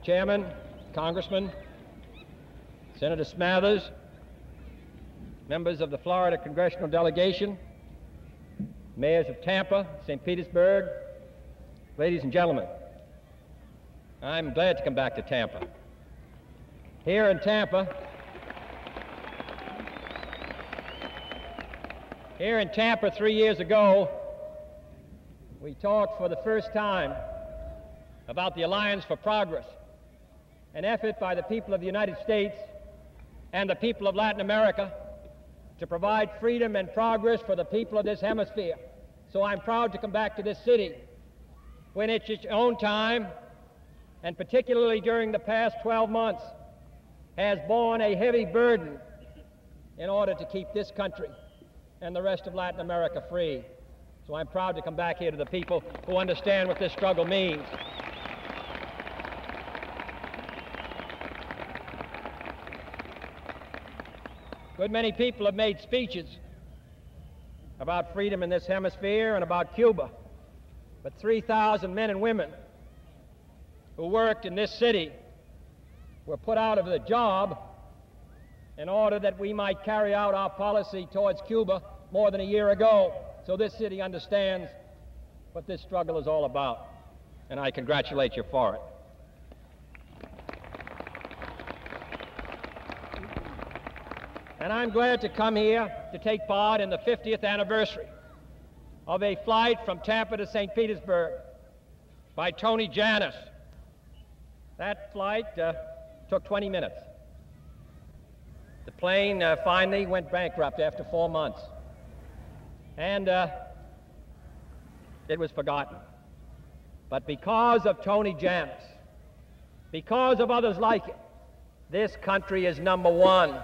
Chairman, Congressman, Senator Smathers, members of the Florida Congressional Delegation, mayors of Tampa, St. Petersburg, ladies and gentlemen, I'm glad to come back to Tampa. Here in Tampa, 3 years ago, we talked for the first time about the Alliance for Progress, an effort by the people of the United States and the people of Latin America to provide freedom and progress for the people of this hemisphere. So I'm proud to come back to this city when it's its own time, and particularly during the past 12 months, has borne a heavy burden in order to keep this country and the rest of Latin America free. So I'm proud to come back here to the people who understand what this struggle means. A good many people have made speeches about freedom in this hemisphere and about Cuba, but 3,000 men and women who worked in this city were put out of the job in order that we might carry out our policy towards Cuba more than a year ago. So this city understands what this struggle is all about, and I congratulate you for it. And I'm glad to come here to take part in the 50th anniversary of a flight from Tampa to St. Petersburg by Tony Jannus. That flight took 20 minutes. The plane finally went bankrupt after 4 months, and it was forgotten. But because of Tony Jannus, because of others like it, this country is #1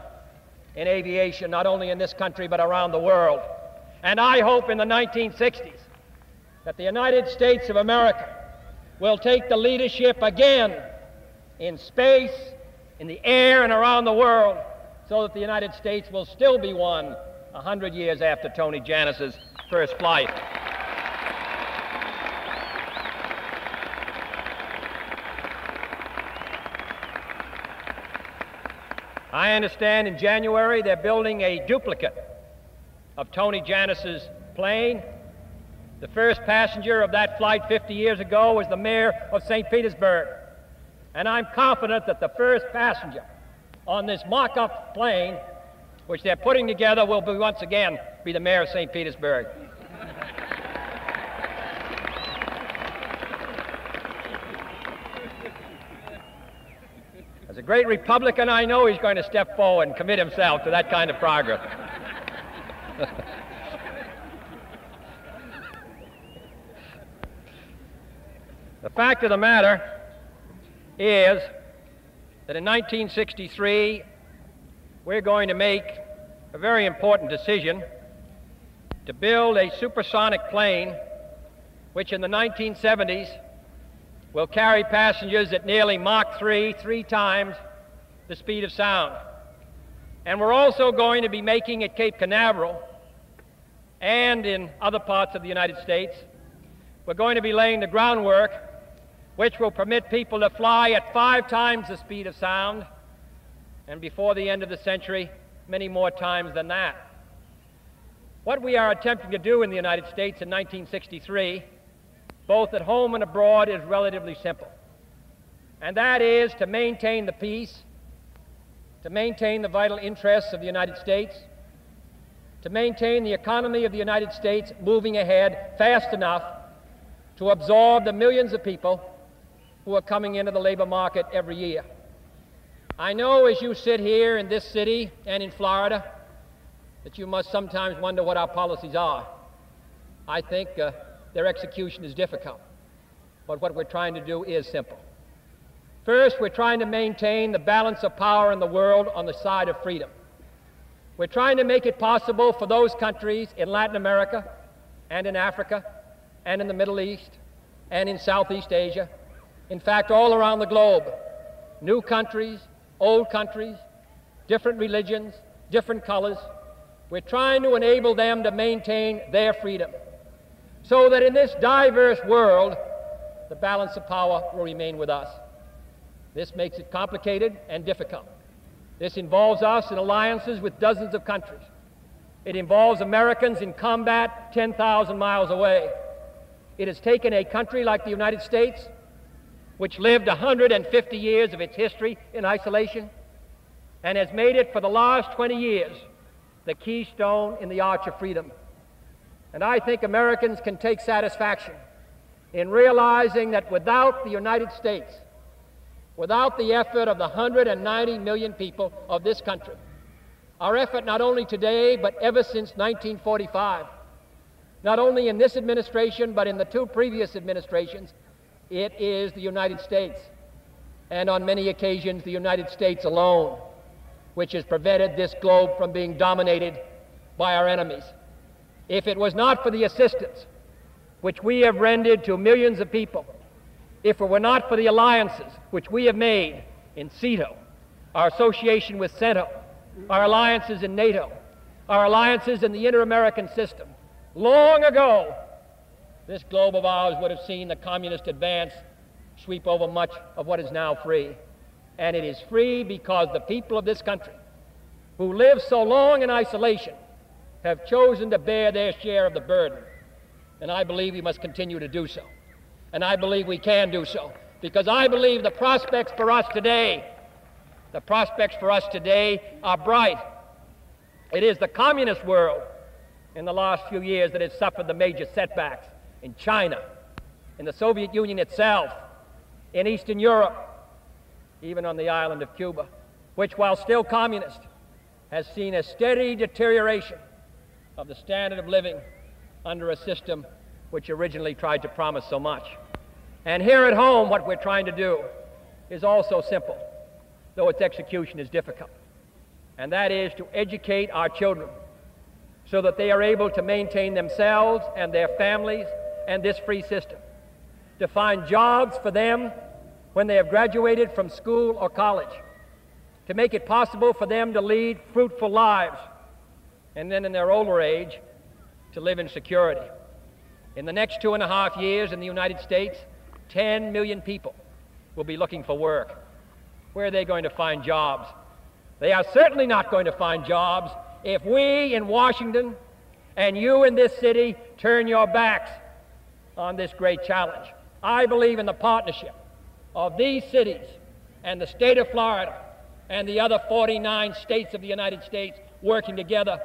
in aviation, not only in this country but around the world. And I hope in the 1960s that the United States of America will take the leadership again in space, in the air, and around the world, so that the United States will still be one 100 years after Tony Jannus's first flight. I understand in January they're building a duplicate of Tony Jannus's plane. The first passenger of that flight 50 years ago was the mayor of St. Petersburg. And I'm confident that the first passenger on this mock-up plane, which they're putting together, will be once again be the mayor of St. Petersburg. As a great Republican, I know he's going to step forward and commit himself to that kind of progress. The fact of the matter is that in 1963, we're going to make a very important decision to build a supersonic plane which in the 1970s will carry passengers at nearly Mach 3, 3 times the speed of sound. And we're also going to be making at Cape Canaveral and in other parts of the United States, we're going to be laying the groundwork which will permit people to fly at 5 times the speed of sound, and before the end of the century, many more times than that. What we are attempting to do in the United States in 1963, both at home and abroad, is relatively simple. And that is to maintain the peace, to maintain the vital interests of the United States, to maintain the economy of the United States moving ahead fast enough to absorb the millions of people who are coming into the labor market every year. I know as you sit here in this city and in Florida that you must sometimes wonder what our policies are. I think their execution is difficult, but what we're trying to do is simple. First, we're trying to maintain the balance of power in the world on the side of freedom. We're trying to make it possible for those countries in Latin America and in Africa and in the Middle East and in Southeast Asia, in fact, all around the globe, new countries, old countries, different religions, different colors, we're trying to enable them to maintain their freedom so that in this diverse world, the balance of power will remain with us. This makes it complicated and difficult. This involves us in alliances with dozens of countries. It involves Americans in combat 10,000 miles away. It has taken a country like the United States, which lived 150 years of its history in isolation, and has made it for the last 20 years the keystone in the arch of freedom. And I think Americans can take satisfaction in realizing that without the United States, without the effort of the 190 million people of this country, our effort not only today but ever since 1945, not only in this administration but in the two previous administrations, it is the United States, and on many occasions the United States alone, which has prevented this globe from being dominated by our enemies. If it was not for the assistance which we have rendered to millions of people, if it were not for the alliances which we have made in CETO, our association with CENTO, our alliances in NATO, our alliances in the Inter-American system, long ago, this globe of ours would have seen the communist advance sweep over much of what is now free. And it is free because the people of this country, who lived so long in isolation, have chosen to bear their share of the burden. And I believe we must continue to do so. And I believe we can do so, because I believe the prospects for us today are bright. It is the communist world in the last few years that has suffered the major setbacks in China, in the Soviet Union itself, in Eastern Europe, even on the island of Cuba, which, while still communist, has seen a steady deterioration of the standard of living under a system which originally tried to promise so much. And here at home, what we're trying to do is also simple, though its execution is difficult. And that is to educate our children so that they are able to maintain themselves and their families and this free system, to find jobs for them when they have graduated from school or college, to make it possible for them to lead fruitful lives, and then in their older age, to live in security. In the next 2.5 years in the United States, 10 million people will be looking for work. Where are they going to find jobs? They are certainly not going to find jobs if we in Washington and you in this city turn your backs on this great challenge. I believe in the partnership of these cities and the state of Florida and the other 49 states of the United States working together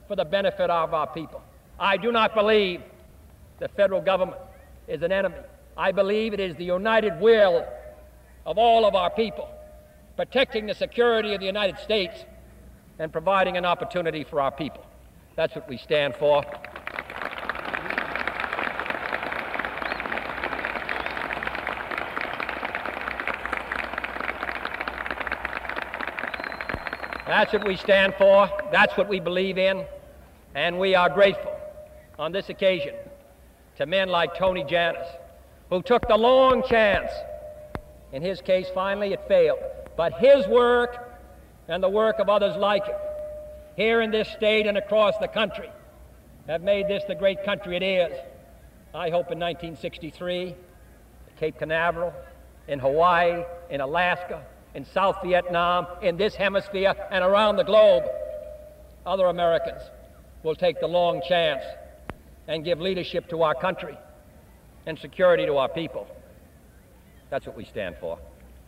for the benefit of our people. I do not believe the federal government is an enemy. I believe it is the united will of all of our people, protecting the security of the United States and providing an opportunity for our people. That's what we stand for. That's what we stand for. That's what we believe in. And we are grateful on this occasion to men like Tony Janus, who took the long chance. In his case, finally, it failed. But his work and the work of others like him here in this state and across the country have made this the great country it is. I hope in 1963, at Cape Canaveral, in Hawaii, in Alaska, in South Vietnam, in this hemisphere, and around the globe, other Americans will take the long chance and give leadership to our country and security to our people. That's what we stand for.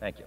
Thank you.